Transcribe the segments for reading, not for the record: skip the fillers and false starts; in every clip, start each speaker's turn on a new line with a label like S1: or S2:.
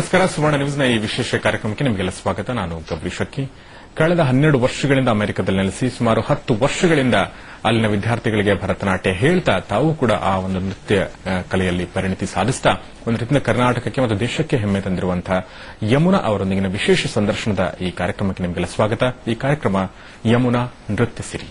S1: ನಮಸ್ಕಾರ. ಸುವರ್ಣ ನ್ಯೂಸ್ನ ಈ ವಿಶೇಷ ಕಾರ್ಯಕ್ರಮಕ್ಕೆ ನಿಮಗೆಲ್ಲ ಸ್ವಾಗತ. ನಾನು ಗಬ್ರಿ ಶಕ್ಕಿ. ಕಳೆದ 12 ವರ್ಷಗಳಿಂದ ಅಮೆರಿಕದಲ್ಲಿ ನೆಲೆಸಿ ಸುಮಾರು 10 ವರ್ಷಗಳಿಂದ ಅಲ್ಲಿನ ವಿದ್ಯಾರ್ಥಿಗಳಿಗೆ ಭರತನಾಟ್ಯ ಹೇಳ್ತಾ ತಾವು ಕೂಡ ಆ ಒಂದು ನೃತ್ಯ ಕಲೆಯಲ್ಲಿ ಪರಿಣಿತಿ ಸಾಧಿಸ್ತಾ ಒಂದು ರೀತಿಯ ಕರ್ನಾಟಕಕ್ಕೆ ಮತ್ತು ದೇಶಕ್ಕೆ ಹೆಮ್ಮೆ ತಂದಿರುವಂತಹ ಯಮುನಾ ಅವರೊಂದಿಗಿನ ವಿಶೇಷ ಸಂದರ್ಶನದ ಈ ಕಾರ್ಯಕ್ರಮಕ್ಕೆ ನಿಮಗೆಲ್ಲ ಸ್ವಾಗತ. ಈ ಕಾರ್ಯಕ್ರಮ ಯಮುನಾ ನೃತ್ಯ ಸಿರಿ.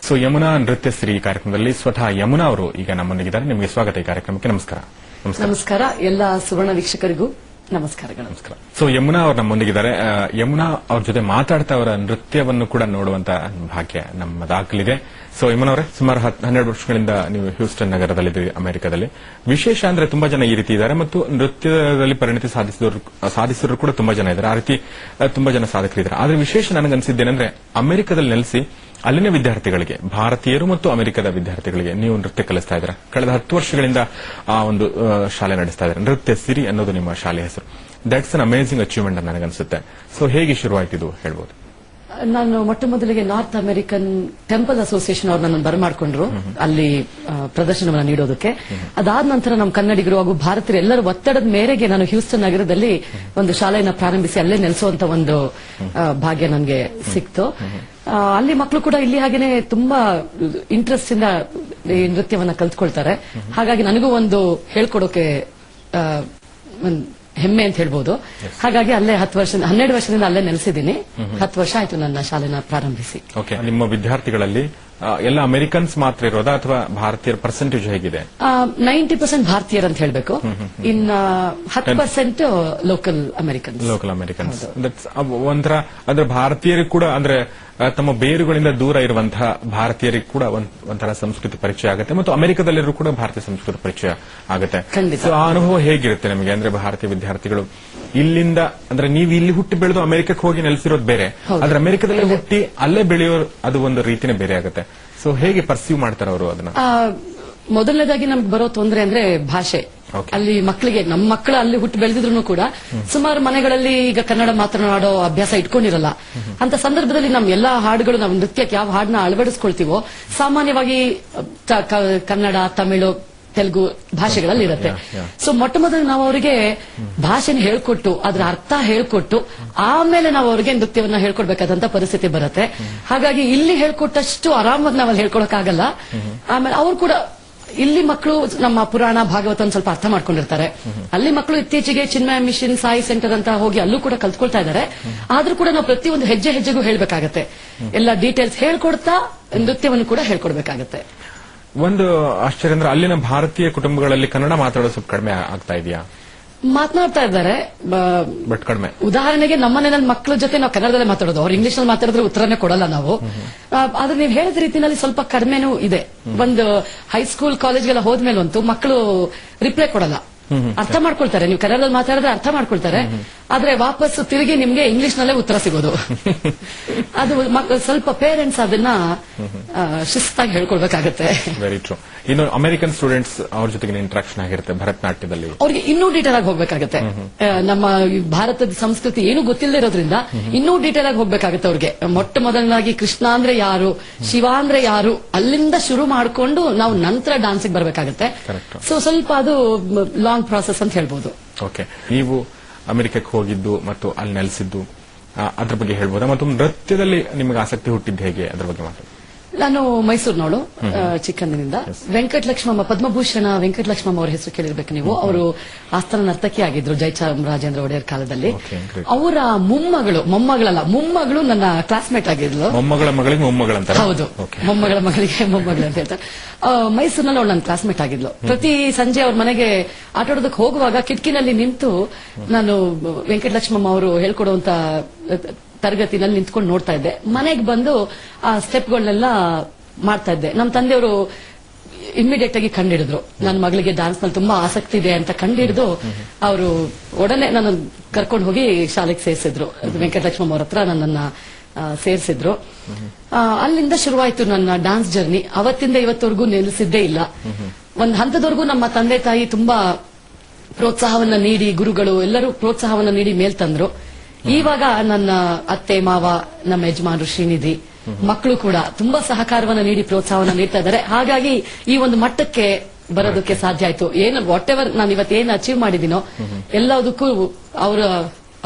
S1: ಸೊ ಯಮುನಾ ನೃತ್ಯ ಸಿರಿ ಕಾರ್ಯಕ್ರಮದಲ್ಲಿ ಸ್ವತಃ ಯಮುನಾ ಅವರು ಈಗ ನಮ್ಮೊಂದಿಗಿದ್ದಾರೆ. ನಿಮಗೆ ಸ್ವಾಗತ ಈ ಕಾರ್ಯಕ್ರಮಕ್ಕೆ. ನಮಸ್ಕಾರ.
S2: ನಮಸ್ಕಾರ ಎಲ್ಲ ಸುವರ್ಣ ವೀಕ್ಷಕರಿಗೂ ನಮಸ್ಕಾರಗಳು.
S1: ನಮಸ್ಕಾರ. ಸೊ ಯಮುನಾ ಅವರು ನಮ್ಮೊಂದಿಗಿದ್ದಾರೆ. ಯಮುನಾ ಅವ್ರ ಜೊತೆ ಮಾತಾಡ್ತಾ ಅವರ ನೃತ್ಯವನ್ನು ಕೂಡ ನೋಡುವಂತ ಭಾಗ್ಯ ನಮ್ಮದಾಗಲಿದೆ. ಸೊ ಯಮುನಾ ಅವರೇ, ಸುಮಾರು 12 ವರ್ಷಗಳಿಂದ ನೀವು ಹ್ಯೂಸ್ಟನ್ ನಗರದಲ್ಲಿದ್ದೀರಿ, ಅಮೆರಿಕದಲ್ಲಿ. ವಿಶೇಷ ಅಂದ್ರೆ ತುಂಬಾ ಜನ ಈ ರೀತಿ ಇದ್ದಾರೆ ಮತ್ತು ನೃತ್ಯದಲ್ಲಿ ಪರಿಣಿತಿ ಸಾಧಿಸಿದ್ರು ಕೂಡ ತುಂಬಾ ಜನ ಇದ್ದಾರೆ. ಆ ರೀತಿ ತುಂಬಾ ಜನ ಸಾಧಕರಿದ್ದಾರೆ. ಆದ್ರೆ ವಿಶೇಷ ನನಗನ್ಸಿದ್ದೇನೆಂದ್ರೆ ಅಮೆರಿಕದಲ್ಲಿ ನೆಲೆಸಿ ಅಲ್ಲಿನ ವಿದ್ಯಾರ್ಥಿಗಳಿಗೆ, ಭಾರತೀಯರು ಮತ್ತು ಅಮೆರಿಕದ ವಿದ್ಯಾರ್ಥಿಗಳಿಗೆ ನೀವು ನೃತ್ಯ ಕಲಿಸ್ತಾ ಇದ್ದೀರಾ. ಕಳೆದ 10 ವರ್ಷಗಳಿಂದ ಆ ಒಂದು ಶಾಲೆ ನಡೆಸ್ತಾ ಇದ್ದಾರೆ. ನೃತ್ಯ ಸಿರಿ ಅನ್ನೋದು ನಿಮ್ಮ ಶಾಲೆ ಹೆಸರು. ದಟ್ಸ್ ಅನ್ ಅಮೇಸಿಂಗ್ ಅಚೀವ್ಮೆಂಟ್ ಅಂತ ನನಗನ್ಸುತ್ತೆ. ಸೊ ಹೇಗೆ ಶುರುವಾಯ್ತಿದು ಹೇಳ್ಬೋದು?
S2: ನಾನು ಮೊಟ್ಟ ಮೊದಲಿಗೆ ನಾರ್ತ್ ಅಮೆರಿಕನ್ ಟೆಂಪಲ್ ಅಸೋಸಿಯೇಷನ್ ಅವ್ರು ನನ್ನನ್ನು ಬರಮಾಡಿಕೊಂಡ್ರು ಅಲ್ಲಿ ಪ್ರದರ್ಶನವನ್ನು ನೀಡೋದಕ್ಕೆ. ಅದಾದ ನಂತರ ನಮ್ಮ ಕನ್ನಡಿಗರು ಹಾಗೂ ಭಾರತೀಯರು ಎಲ್ಲರ ಒತ್ತಡದ ಮೇರೆಗೆ ನಾನು ಹ್ಯೂಸ್ಟನ್ ನಗರದಲ್ಲಿ ಒಂದು ಶಾಲೆಯನ್ನು ಪ್ರಾರಂಭಿಸಿ ಅಲ್ಲೇ ನೆಲೆಸುವಂತ ಒಂದು ಭಾಗ್ಯ ನನಗೆ ಸಿಕ್ತು. ಅಲ್ಲಿ ಮಕ್ಕಳು ಕೂಡ ಇಲ್ಲಿ ಹಾಗೇನೆ ತುಂಬಾ ಇಂಟ್ರೆಸ್ಟ್ ಇಂದ ಈ ನೃತ್ಯವನ್ನ ಕಲ್ತ್ಕೊಳ್ತಾರೆ. ಹಾಗಾಗಿ ನನಗೂ ಒಂದು ಹೇಳ್ಕೊಡೋಕೆ ಹೆಮ್ಮೆ ಅಂತ ಹೇಳ್ಬೋದು. ಹಾಗಾಗಿ ಅಲ್ಲೇ 12 ವರ್ಷದಿಂದ ಅಲ್ಲೇ ನೆಲೆಸಿದ್ದೀನಿ. 10 ವರ್ಷ ಆಯ್ತು ನನ್ನ ಶಾಲೆನ ಪ್ರಾರಂಭಿಸಿ.
S1: ಓಕೆ. ನಿಮ್ಮ ವಿದ್ಯಾರ್ಥಿಗಳಲ್ಲಿ ಎಲ್ಲ ಅಮೆರಿಕನ್ಸ್ ಮಾತ್ರ ಇರೋದಾ ಅಥವಾ ಭಾರತೀಯರ ಪರ್ಸೆಂಟೇಜ್ ಹೇಗಿದೆ?
S2: 90% ಭಾರತೀಯರು ಅಂತ ಹೇಳ್ಬೇಕು. ಇನ್ನ 10% ಲೋಕಲ್ ಅಮೆರಿಕನ್ಸ್.
S1: ಒಂಥರ ಅಂದ್ರೆ ಭಾರತೀಯರಿಗೆ ಕೂಡ ಅಂದ್ರೆ ತಮ್ಮ ಬೇರುಗಳಿಂದ ದೂರ ಇರುವಂತಹ ಭಾರತೀಯರಿಗೆ ಕೂಡ ಒಂಥರ ಸಂಸ್ಕೃತಿ ಪರಿಚಯ ಆಗುತ್ತೆ ಮತ್ತು ಅಮೆರಿಕದಲ್ಲಿರೂ ಕೂಡ ಭಾರತೀಯ ಸಂಸ್ಕೃತಿ ಪರಿಚಯ ಆಗುತ್ತೆ. ಸೊ ಆ ಅನುಭವ ಹೇಗಿರುತ್ತೆ ನಿಮಗೆ? ಅಂದ್ರೆ ಭಾರತೀಯ ವಿದ್ಯಾರ್ಥಿಗಳು ಇಲ್ಲಿಂದ ಅಂದ್ರೆ ನೀವು ಇಲ್ಲಿ ಹುಟ್ಟಿ ಬೆಳೆದು ಅಮೆರಿಕಕ್ಕೆ ಹೋಗಿ ನೆಲೆಸಿರೋದು ಬೇರೆ, ಆದ್ರೆ ಅಮೆರಿಕದಲ್ಲಿ ಹುಟ್ಟಿ ಅಲ್ಲೇ ಬೆಳೆಯೋರು ಅದು ಒಂದು ರೀತಿನೇ ಬೇರೆ ಆಗುತ್ತೆ. ಸೊ ಹೇಗೆ ಪರ್ಸೀವ್ ಮಾಡ್ತಾರೆ ಅವರು ಅದನ್ನ?
S2: ಮೊದಲನೇದಾಗಿ ನಮ್ಗೆ ಬರೋ ತೊಂದರೆ ಅಂದ್ರೆ ಭಾಷೆ. ಅಲ್ಲಿ ಮಕ್ಕಳಿಗೆ, ನಮ್ಮ ಮಕ್ಕಳು ಅಲ್ಲಿ ಹುಟ್ಟು ಬೆಳೆದಿದ್ರು ಕೂಡ ಸುಮಾರು ಮನೆಗಳಲ್ಲಿ ಈಗ ಕನ್ನಡ ಮಾತನಾಡೋ ಅಭ್ಯಾಸ ಇಟ್ಕೊಂಡಿರಲ್ಲ. ಅಂತ ಸಂದರ್ಭದಲ್ಲಿ ನಮ್ ಎಲ್ಲಾ ಹಾಡುಗಳು, ನಾವು ನೃತ್ಯಕ್ಕೆ ಯಾವ ಹಾಡನ್ನ ಅಳವಡಿಸ್ಕೊಳ್ತೀವೋ ಸಾಮಾನ್ಯವಾಗಿ ಕನ್ನಡ, ತಮಿಳು, ತೆಲುಗು ಭಾಷೆಗಳಲ್ಲಿ ಇರುತ್ತೆ. ಸೊ ಮೊಟ್ಟ ಮೊದಲು ನಾವು ಅವರಿಗೆ ಭಾಷೆನ ಹೇಳ್ಕೊಟ್ಟು ಅದರ ಅರ್ಥ ಹೇಳ್ಕೊಟ್ಟು ಆಮೇಲೆ ನಾವು ಅವರಿಗೆ ನೃತ್ಯವನ್ನ ಹೇಳ್ಕೊಡ್ಬೇಕಾದಂತ ಪರಿಸ್ಥಿತಿ ಬರುತ್ತೆ. ಹಾಗಾಗಿ ಇಲ್ಲಿ ಹೇಳ್ಕೊಟ್ಟಷ್ಟು ಆರಾಮಾಗಿ ನಾವಲ್ಲಿ ಹೇಳ್ಕೊಳಕ್ಕಾಗಲ್ಲ. ಆಮೇಲೆ ಅವ್ರು ಕೂಡ ಇಲ್ಲಿ ಮಕ್ಕಳು ನಮ್ಮ ಪುರಾಣ ಭಾಗವತ ಸ್ವಲ್ಪ ಅರ್ಥ ಮಾಡ್ಕೊಂಡಿರ್ತಾರೆ. ಅಲ್ಲಿ ಮಕ್ಕಳು ಇತ್ತೀಚೆಗೆ ಚಿನ್ಮಯ ಮಿಷನ್, ಸಾಯಿ ಸೆಂಟರ್ ಅಂತ ಹೋಗಿ ಅಲ್ಲೂ ಕೂಡ ಕಲ್ತ್ಕೊಳ್ತಾ ಇದ್ದಾರೆ. ಆದ್ರೂ ಕೂಡ ನಾವು ಪ್ರತಿಯೊಂದು ಹೆಜ್ಜೆಗೂ ಹೇಳ್ಬೇಕಾಗತ್ತೆ. ಎಲ್ಲ ಡೀಟೇಲ್ಸ್ ಹೇಳ್ಕೊಡ್ತಾ ನೃತ್ಯವನ್ನು ಕೂಡ ಹೇಳ್ಕೊಡ್ಬೇಕಾಗತ್ತೆ.
S1: ಒಂದು ಆಶ್ಚರ್ಯ ಅಂದ್ರೆ ಅಲ್ಲಿನ ಭಾರತೀಯ ಕುಟುಂಬಗಳಲ್ಲಿ ಕನ್ನಡ ಮಾತಾಡೋದು ಸ್ವಲ್ಪ ಕಡಿಮೆ ಆಗ್ತಾ ಇದೆಯಾ?
S2: ಮಾತನಾಡ್ತಾ ಇದ್ದಾರೆ,
S1: ಬಟ್ ಕಡಿಮೆ.
S2: ಉದಾಹರಣೆಗೆ ನಮ್ಮನೆಯಲ್ಲಿ ಮಕ್ಕಳ ಜೊತೆ ನಾವು ಕನ್ನಡದಲ್ಲೇ ಮಾತಾಡೋದು, ಅವ್ರು ಇಂಗ್ಲಿಷ್ ನಲ್ಲಿ ಮಾತಾಡಿದ್ರೆ ಉತ್ತರನೇ ಕೊಡಲ್ಲ ನಾವು. ಆದ್ರೆ ನೀವು ಹೇಳಿದ ರೀತಿಯಲ್ಲಿ ಸ್ವಲ್ಪ ಕಡಿಮೆನೂ ಇದೆ. ಒಂದು ಹೈಸ್ಕೂಲ್ ಕಾಲೇಜ್ಗೆಲ್ಲ ಹೋದ್ಮೇಲಂತೂ ಮಕ್ಕಳು ರಿಪ್ಲೈ ಕೊಡಲ್ಲ. ಅರ್ಥ ಮಾಡ್ಕೊಳ್ತಾರೆ, ನೀವು ಕನ್ನಡದಲ್ಲಿ ಮಾತಾಡಿದ್ರೆ ಅರ್ಥ ಮಾಡ್ಕೊಳ್ತಾರೆ, ಆದ್ರೆ ವಾಪಸ್ ತಿರುಗಿ ನಿಮ್ಗೆ ಇಂಗ್ಲಿಷ್ ನಲ್ಲೇ ಉತ್ತರ ಸಿಗೋದು. ಅದು ಸ್ವಲ್ಪ ಪೇರೆಂಟ್ಸ್ ಅದನ್ನ ಶಿಸ್ತಾಗಿ ಹೇಳ್ಕೊಳ್ಬೇಕಾಗತ್ತೆ.
S1: Very true. ಇನ್ನು ಅಮೆರಿಕನ್ ಸ್ಟೂಡೆಂಟ್ಸ್ ಅವ್ರ ಜೊತೆಗೆ ಇಂಟ್ರಾಕ್ಷನ್ ಆಗಿರುತ್ತೆ ಭರತನಾಟ್ಯದಲ್ಲಿ,
S2: ಅವ್ರಿಗೆ ಇನ್ನೂ ಡೀಟೇಲ್ ಆಗಿ ಹೋಗ್ಬೇಕಾಗತ್ತೆ. ನಮ್ಮ ಭಾರತದ ಸಂಸ್ಕೃತಿ ಏನು ಗೊತ್ತಿಲ್ಲದೆ ಇರೋದ್ರಿಂದ ಇನ್ನೂ ಡೀಟೇಲ್ ಆಗಿ ಹೋಗ್ಬೇಕಾಗತ್ತೆ ಅವ್ರಿಗೆ. ಮೊಟ್ಟ ಮೊದಲನಾಗಿ ಕೃಷ್ಣ ಅಂದ್ರೆ ಯಾರು, ಶಿವ ಅಂದ್ರೆ ಯಾರು, ಅಲ್ಲಿಂದ ಶುರು ಮಾಡ್ಕೊಂಡು ನಾವು ನಂತರ ಡಾನ್ಸಿಗೆ ಬರ್ಬೇಕಾಗತ್ತೆ. ಸೊ ಸ್ವಲ್ಪ ಅದು ಲಾಂಗ್ ಪ್ರಾಸೆಸ್ ಅಂತ ಹೇಳ್ಬೋದು.
S1: ಓಕೆ. ನೀವು ಅಮೆರಿಕಕ್ಕೆ ಹೋಗಿದ್ದು ಮತ್ತು ಅಲ್ಲಿ ನೆಲೆಸಿದ್ದು ಅದ್ರ ಬಗ್ಗೆ ಹೇಳ್ಬೋದಾ? ಮತ್ತು ನೃತ್ಯದಲ್ಲಿ ನಿಮಗೆ ಆಸಕ್ತಿ ಹುಟ್ಟಿದ್ದು ಹೇಗೆ, ಅದ್ರ ಬಗ್ಗೆ ಮಾತಾಡಿ.
S2: ನಾನು ಮೈಸೂರಿನವಳು, ಚಿಕ್ಕಂದಿನಿಂದ. ವೆಂಕಟಲಕ್ಷ್ಮಮ್ಮ, ಪದ್ಮಭೂಷಣ ವೆಂಕಟಲಕ್ಷ್ಮಮ್ಮ ಅವ್ರ ಹೆಸರು ಕೇಳಿರ್ಬೇಕು ನೀವು. ಅವರು ಆಸ್ಥಾನ ನರ್ತಕಿ ಆಗಿದ್ರು ಜಯಚಾಮರಾಜೇಂದ್ರ ಒಡೆಯರ್ ಕಾಲದಲ್ಲಿ. ಅವರ ಮೊಮ್ಮಗಳು ನನ್ನ ಕ್ಲಾಸ್ಮೇಟ್ ಆಗಿದ್ಲು.
S1: ಮೊಮ್ಮಗಳ ಮಗಳಿಗೆ ಮೊಮ್ಮಗಳಂತ?
S2: ಹೌದು, ಮೊಮ್ಮಗಳ ಮಗಳಿಗೆ ಮೊಮ್ಮಗಳು ಅಂತ ಹೇಳ್ತಾರೆ. ಮೈಸೂರಿನಲ್ಲಿ ಅವಳು ನನ್ನ ಕ್ಲಾಸ್ಮೇಟ್ ಆಗಿದ್ಲು. ಪ್ರತಿ ಸಂಜೆ ಅವ್ರ ಮನೆಗೆ ಆಟಾಡೋದಕ್ಕೆ ಹೋಗುವಾಗ ಕಿಟಕಿನಲ್ಲಿ ನಿಂತು ನಾನು ವೆಂಕಟಲಕ್ಷ್ಮಮ್ಮ ಅವರು ಹೇಳ್ಕೊಡುವಂತ ತರಗತಿನಲ್ಲಿ ನಿಂತ್ಕೊಂಡು ನೋಡ್ತಾ ಇದ್ದೆ. ಮನೆಗೆ ಬಂದು ಆ ಸ್ಟೆಪ್ಗಳನ್ನೆಲ್ಲ ಮಾಡ್ತಾ ಇದ್ದೆ. ನಮ್ಮ ತಂದೆಯವರು ಇಮಿಡಿಯೇಟ್ ಆಗಿ ಕಂಡಿಡಿದ್ರು ನನ್ನ ಮಗಳಿಗೆ ಡಾನ್ಸ್ ನಲ್ಲಿ ತುಂಬಾ ಆಸಕ್ತಿ ಇದೆ ಅಂತ ಕಂಡಿಡಿದು ಅವರು ಒಡನೆ ನನ್ನ ಕರ್ಕೊಂಡು ಹೋಗಿ ಶಾಲೆಗೆ ಸೇರಿಸಿದ್ರು. ವೆಂಕಟಲಕ್ಷ್ಮಮ್ಮ ಅವ್ರ ಹತ್ರ ನನ್ನನ್ನ ಸೇರಿಸಿದ್ರು. ಅಲ್ಲಿಂದ ಶುರುವಾಯಿತು ನನ್ನ ಡಾನ್ಸ್ ಜರ್ನಿ. ಅವತ್ತಿಂದ ಇವತ್ತವರೆಗೂ ನಿಲ್ಲಿಸಿದ್ದೇ ಇಲ್ಲ. ಒಂದು ಹಂತದವರೆಗೂ ನಮ್ಮ ತಂದೆ ತಾಯಿ ತುಂಬಾ ಪ್ರೋತ್ಸಾಹವನ್ನ ನೀಡಿ, ಗುರುಗಳು ಎಲ್ಲರೂ ಪ್ರೋತ್ಸಾಹವನ್ನ ನೀಡಿ ಮೇಲ್ ತಂದ್ರು. ಇವಾಗ ನನ್ನ ಅತ್ತೆ ಮಾವ, ನಮ್ಮ ಯಜಮಾನರು ಶ್ರೀನಿಧಿ, ಮಕ್ಕಳು ಕೂಡ ತುಂಬಾ ಸಹಕಾರವನ್ನ ನೀಡಿ ಪ್ರೋತ್ಸಾಹವನ್ನ ನೀಡ್ತಾ ಇದ್ದಾರೆ. ಹಾಗಾಗಿ ಈ ಒಂದು ಮಟ್ಟಕ್ಕೆ ಬರೋದಕ್ಕೆ ಸಾಧ್ಯ ಆಯ್ತು. ಏನು ವಾಟ್ ಎವರ್ ನಾನು ಇವತ್ತೇನು ಅಚೀವ್ ಮಾಡಿದೀನೋ ಎಲ್ಲದಕ್ಕೂ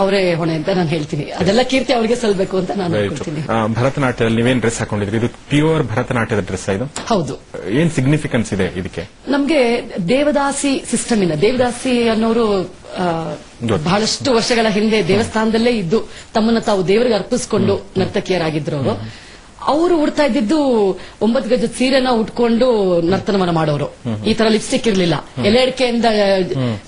S2: ಅವರೇ ಹೊಣೆ ಅಂತ ನಾನು ಹೇಳ್ತೀನಿ. ಅದೆಲ್ಲ ಕೀರ್ತಿ ಅವರಿಗೆ ಸಲ್ಲಬೇಕು ಅಂತ ನಾನು ಹೇಳ್ತೀನಿ.
S1: ಭರತನಾಟ್ಯದಲ್ಲಿ ನೀವೇನ್ ಡ್ರೆಸ್ ಹಾಕೊಂಡಿದ್ರಿ? ಇದು ಪ್ಯೂರ್ ಭರತನಾಟ್ಯದ ಡ್ರೆಸ್ ಇದು?
S2: ಹೌದು.
S1: ಏನ್ ಸಿಗ್ನಿಫಿಕೆನ್ಸ್ ಇದೆ ಇದಕ್ಕೆ?
S2: ನಮ್ಗೆ ದೇವದಾಸಿ ಸಿಸ್ಟಮ್ ಇಂದ, ದೇವದಾಸಿ ಅನ್ನೋರು ಬಹಳಷ್ಟು ವರ್ಷಗಳ ಹಿಂದೆ ದೇವಸ್ಥಾನದಲ್ಲೇ ಇದ್ದು ತಮ್ಮನ್ನ ತಾವು ದೇವರಿಗೆ ಅರ್ಪಿಸಿಕೊಂಡು ನರ್ತಕಿಯರಾಗಿದ್ರು ಅವರು ಉಡ್ತಾ ಇದ್ದಿದ್ದು 9 ಗಜದ ಸೀರೆನ ಉಟ್ಕೊಂಡು ನರ್ತನವನ್ನ ಮಾಡೋರು. ಈ ತರ ಲಿಪ್ಸ್ಟಿಕ್ ಇರ್ಲಿಲ್ಲ. ಎಲೆ ಅಡಿಕೆಯಿಂದ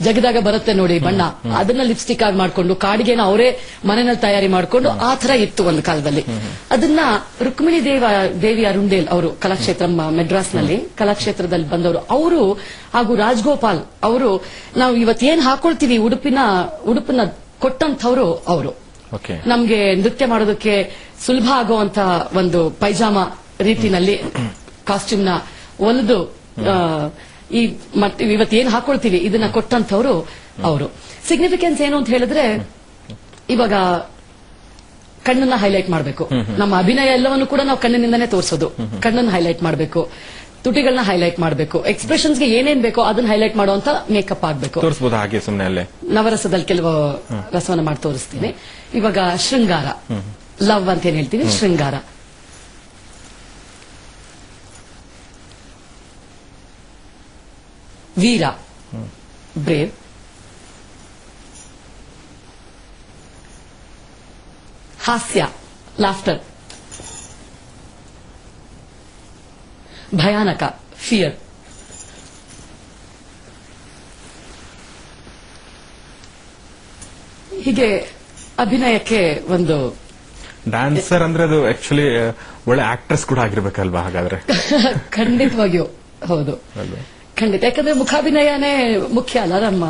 S2: ಜಗದಾಗ ಬರುತ್ತೆ ನೋಡಿ ಬಣ್ಣ, ಅದನ್ನ ಲಿಪ್ಸ್ಟಿಕ್ ಆಗಿ ಮಾಡ್ಕೊಂಡು ಕಾಡಿಗೆನ ಅವರೇ ಮನೆಯಲ್ಲಿ ತಯಾರಿ ಮಾಡ್ಕೊಂಡು ಆ ತರ ಇತ್ತು ಒಂದು ಕಾಲದಲ್ಲಿ. ಅದನ್ನ ರುಕ್ಮಿಣಿ ದೇವಿ ಅರುಂಡೇಲ್ ಅವರು ಕಲಾಕ್ಷೇತ್ರ ಮೆಡ್ರಾಸ್ ನಲ್ಲಿ ಕಲಾಕ್ಷೇತ್ರದಲ್ಲಿ ಬಂದವರು ಅವರು ಹಾಗೂ ರಾಜ್ಗೋಪಾಲ್ ಅವರು ನಾವು ಇವತ್ತೇನ್ ಹಾಕೊಳ್ತೀವಿ ಉಡುಪನ್ನ ಕೊಟ್ಟಂತವ್ರು ಅವರು. ನಮ್ಗೆ ನೃತ್ಯ ಮಾಡೋದಕ್ಕೆ ಸುಲಭ ಆಗುವಂತ ಒಂದು ಪೈಜಾಮ ರೀತಿನಲ್ಲಿ ಕಾಸ್ಟ್ಯೂಮ್ ನ ಹೊಲಿದು ಇವತ್ತೇನ್ ಹಾಕೊಳ್ತೀವಿ ಇದನ್ನ ಕೊಟ್ಟಂತವ್ರು ಅವರು. ಸಿಗ್ನಿಫಿಕೆನ್ಸ್ ಏನು ಅಂತ ಹೇಳಿದ್ರೆ, ಇವಾಗ ಕಣ್ಣನ್ನ ಹೈಲೈಟ್ ಮಾಡಬೇಕು. ನಮ್ಮ ಅಭಿನಯ ಎಲ್ಲವನ್ನು ಕೂಡ ನಾವು ಕಣ್ಣಿನಿಂದನೇ ತೋರಿಸೋದು. ಕಣ್ಣನ್ನ ಹೈಲೈಟ್ ಮಾಡಬೇಕು, ತುಟಿಗಳನ್ನ ಹೈಲೈಟ್ ಮಾಡಬೇಕು, ಎಕ್ಸ್ಪ್ರೆಷನ್ಸ್ಗೆ ಏನೇನ್ ಬೇಕೋ ಅದನ್ನ ಹೈಲೈಟ್ ಮಾಡುವಂತ ಮೇಕಪ್ ಆಗಬೇಕು.
S1: ತೋರಿಸಬಹುದು ಹಾಗೆ ಸುಮ್ಮನೆ ಅಲ್ಲೇ
S2: ನವರಸದಲ್ಲಿ ಕೆಲವು ರಸವನ್ನ ಮಾಡಿ ತೋರಿಸ್ತೀನಿ. ಇವಾಗ ಶೃಂಗಾರ, ಲವ್ ಅಂತ ಏನ್ ಹೇಳ್ತೀನಿ, ಶೃಂಗಾರ. ವೀರ, ಬ್ರೇವ್. ಹಾಸ್ಯ, ಲಾಫ್ಟರ್. ಭಯಾನಕ, ಫಿಯರ್. ಹೀಗೆ ಅಭಿನಯಕ್ಕೆ ಒಂದು
S1: ಡ್ಯಾನ್ಸರ್ ಅಂದ್ರೆ ಅದು ಆಕ್ಚುಲಿ ಒಳ್ಳೆ ಆಕ್ಟ್ರೆಸ್ ಕೂಡ ಆಗಿರ್ಬೇಕಲ್ವಾ? ಹಾಗಾದ್ರೆ
S2: ಖಂಡಿತವಾಗಿಯೂ ಹೌದು, ಖಂಡಿತ. ಯಾಕಂದ್ರೆ ಮುಖಾಭಿನಯನೇ ಮುಖ್ಯ ಅಲ್ಲ ನಮ್ಮ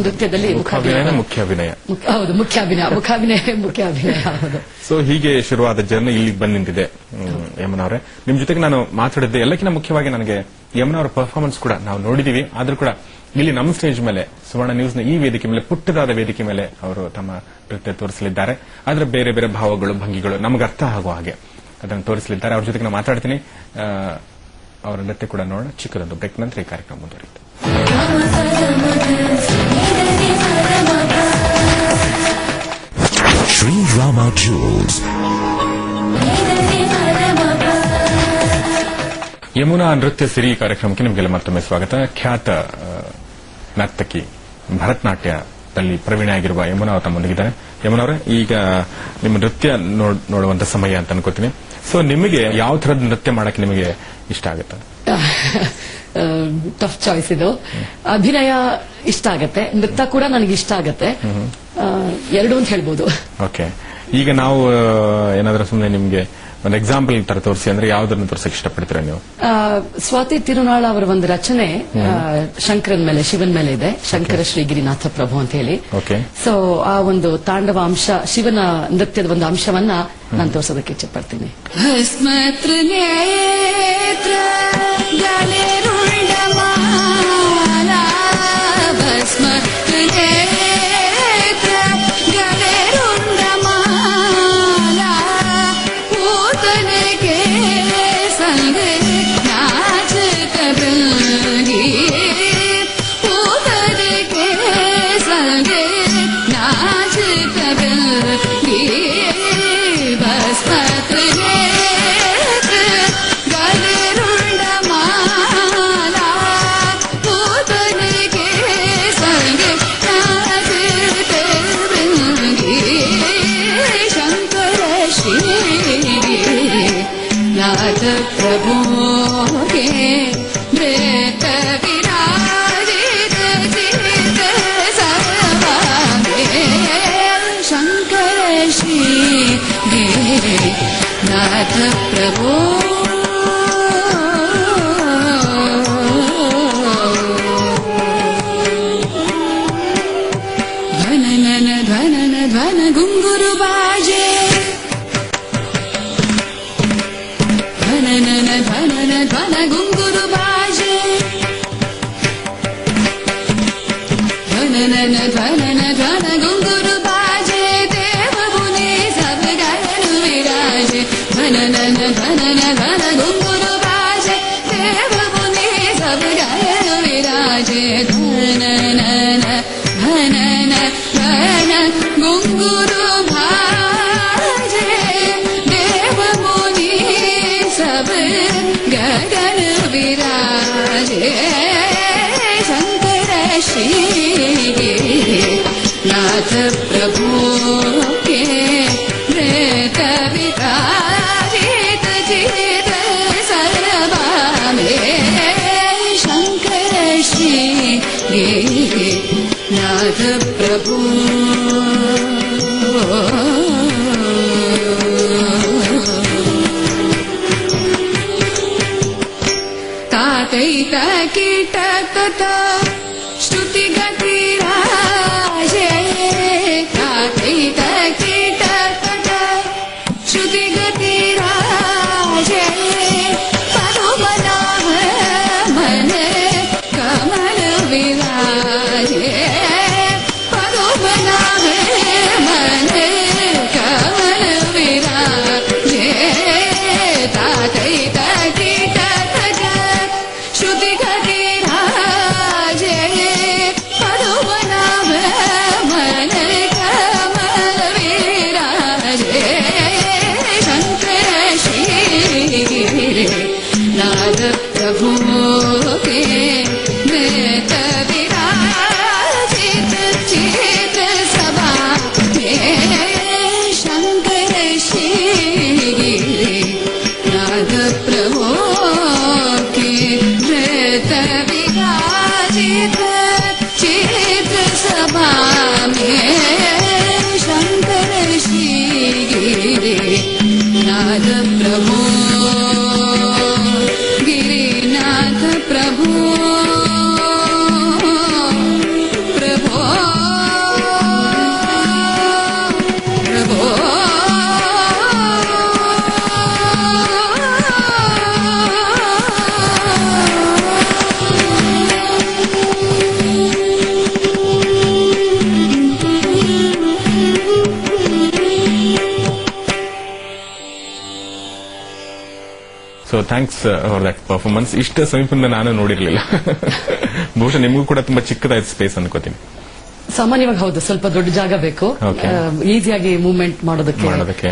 S2: ನೃತ್ಯದಲ್ಲಿ.
S1: ಮುಖ್ಯಾಭಿನಯ
S2: ಹೌದು, ಮುಖ್ಯಾಭಿನಯ ಹೌದು.
S1: ಸೊ ಹೀಗೆ ಶುರುವಾದ ಜರ್ನಿ ಇಲ್ಲಿಗೆ ಬಂದು ನಿಂತಿದೆ. ಯಮುನಾ ಅವರೇ, ನಿಮ್ ಜೊತೆಗೆ ನಾನು ಮಾತಾಡಿದ್ದೆ. ಎಲ್ಲಕ್ಕಿಂತ ಮುಖ್ಯವಾಗಿ ನನಗೆ ಯಮುನಾ ಅವರ ಪರ್ಫಾರ್ಮೆನ್ಸ್ ಕೂಡ ನಾವು ನೋಡಿದೀವಿ. ಆದ್ರೂ ಕೂಡ ಇಲ್ಲಿ ನಮ್ಮ ಸ್ಟೇಜ್ ಮೇಲೆ, ಸುವರ್ಣ ನ್ಯೂಸ್ ನ ಈ ವೇದಿಕೆ ಮೇಲೆ, ಪುಟ್ಟದಾದ ವೇದಿಕೆ ಮೇಲೆ ಅವರು ತಮ್ಮ ನೃತ್ಯ ತೋರಿಸಲಿದ್ದಾರೆ. ಆದ್ರೆ ಬೇರೆ ಬೇರೆ ಭಾವಗಳು, ಭಂಗಿಗಳು ನಮ್ಗೆ ಅರ್ಥ ಆಗುವ ಹಾಗೆ ಅದನ್ನು ತೋರಿಸಲಿದ್ದಾರೆ. ಅವ್ರ ಜೊತೆಗೆ ನಾವು ಮಾತಾಡ್ತೀನಿ. ಅವರ ನೃತ್ಯ ಕೂಡ ನೋಡೋಣ. ಚಿಕ್ಕದೊಂದು ಬ್ರೇಕ್ ನಂತರ ಈ ಕಾರ್ಯಕ್ರಮ ಮುಂದುವರಿಯುತ್ತೆ.
S3: ಶ್ರೀ ರಾಮ ಜ್ಯೂಸ್.
S1: ಯಮುನಾ ನೃತ್ಯ ಸಿರಿ ಕಾರ್ಯಕ್ರಮಕ್ಕೆ ನಿಮಗೆಲ್ಲ ಮತ್ತೊಮ್ಮೆ ಸ್ವಾಗತ. ಖ್ಯಾತ ನರ್ತಕಿ, ಭರತನಾಟ್ಯದಲ್ಲಿ ಪ್ರವೀಣ ಆಗಿರುವ ಯಮುನಾ ಅವರು ತಮ್ಮೊಂದಿಗಿದ್ದಾರೆ. ಯಮುನಾ ಅವರೇ, ಈಗ ನಿಮ್ಮ ನೃತ್ಯ ನೋಡುವಂತ ಸಮಯ ಅಂತ ಅನ್ಕೋತೀನಿ. ಸೊ ನಿಮಗೆ ಯಾವ ತರದ ನೃತ್ಯ ಮಾಡಕ್ಕೆ ನಿಮಗೆ ಇಷ್ಟ ಆಗುತ್ತೆ?
S2: ಟಫ್ ಚಾಯ್ಸ್ ಇದು. ಅಭಿನಯ ಇಷ್ಟ ಆಗತ್ತೆ, ನೃತ್ಯ ಕೂಡ ನನಗೆ ಇಷ್ಟ ಆಗತ್ತೆ. ಎರಡು ಅಂತ ಹೇಳ್ಬೋದು.
S1: ಓಕೆ, ಈಗ ನಾವು ಏನಾದ್ರೂ ಸುಮ್ಮನೆ ನಿಮ್ಗೆ ಒಂದು ಎಕ್ಸಾಂಪಲ್ ತರ ತೋರಿಸಿ ಅಂದ್ರೆ ಯಾವ್ದನ್ನು ತೋರ್ಸಕ್ ಇಷ್ಟಪಡ್ತೀರಾ ನೀವು?
S2: ಸ್ವಾತಿ ತಿರುನಾಳ ಅವರ ಒಂದು ರಚನೆ ಶಂಕರನ್ ಮೇಲೆ, ಶಿವನ್ ಮೇಲೆ ಇದೆ. ಶಂಕರ ಶ್ರೀಗಿರಿನಾಥ ಪ್ರಭು ಅಂತ ಹೇಳಿ. ಸೊ ಆ ಒಂದು ತಾಂಡವ ಅಂಶ, ಶಿವನ ನೃತ್ಯದ ಒಂದು ಅಂಶವನ್ನ ನಾನು ತೋರಿಸೋದಕ್ಕೆ ಇಚ್ಛೆ ಪಡ್ತೀನಿ.
S4: विराजे शंकर श्री नाथ प्रभु के वृत विराजित चित सर्वा में शंकर श्री नाथ प्रभु तातैत कीट तथा श्रुति गति राजे तातैत कीट तथा श्रुति गति राजे पदुमनाभ मन कमल विराजे पदुमनाभ मन कमल विराजे तातैत कीट तथा श्रुति गति राजे पदुमनाभ मन कमल विराजे शंकर श्री नाथ प्रभु के वृत विराजित चित सभा में शंकर श्री नाथ प्रभु के वृत विराजित चित सभा में शंकर श्री नाथ प्रभु गिरिनाथ प्रभु प्रभो प्रभो
S1: so thanks for that performance. ಇಷ್ಟ ಸಮೀಪದಿಂದ ನಾನು ನೋಡಿರ್ಲಿಲ್ಲ. ಬಹುಶಃ ನಿಮಗೂ ಕೂಡ ತುಂಬಾ ಚಿಕ್ಕದಾಯ್ತು ಸ್ಪೇಸ್ ಅನ್ಕೋತೀನಿ.
S2: ಸಾಮಾನ್ಯವಾಗಿ ಹೌದು, ಸ್ವಲ್ಪ ದೊಡ್ಡ ಜಾಗ ಬೇಕು
S1: Okay.
S2: ಈಸಿಯಾಗಿ ಮೂವ್ಮೆಂಟ್ ಮಾಡೋದಕ್ಕೆ
S1: ಮಾಡೋದಕ್ಕೆ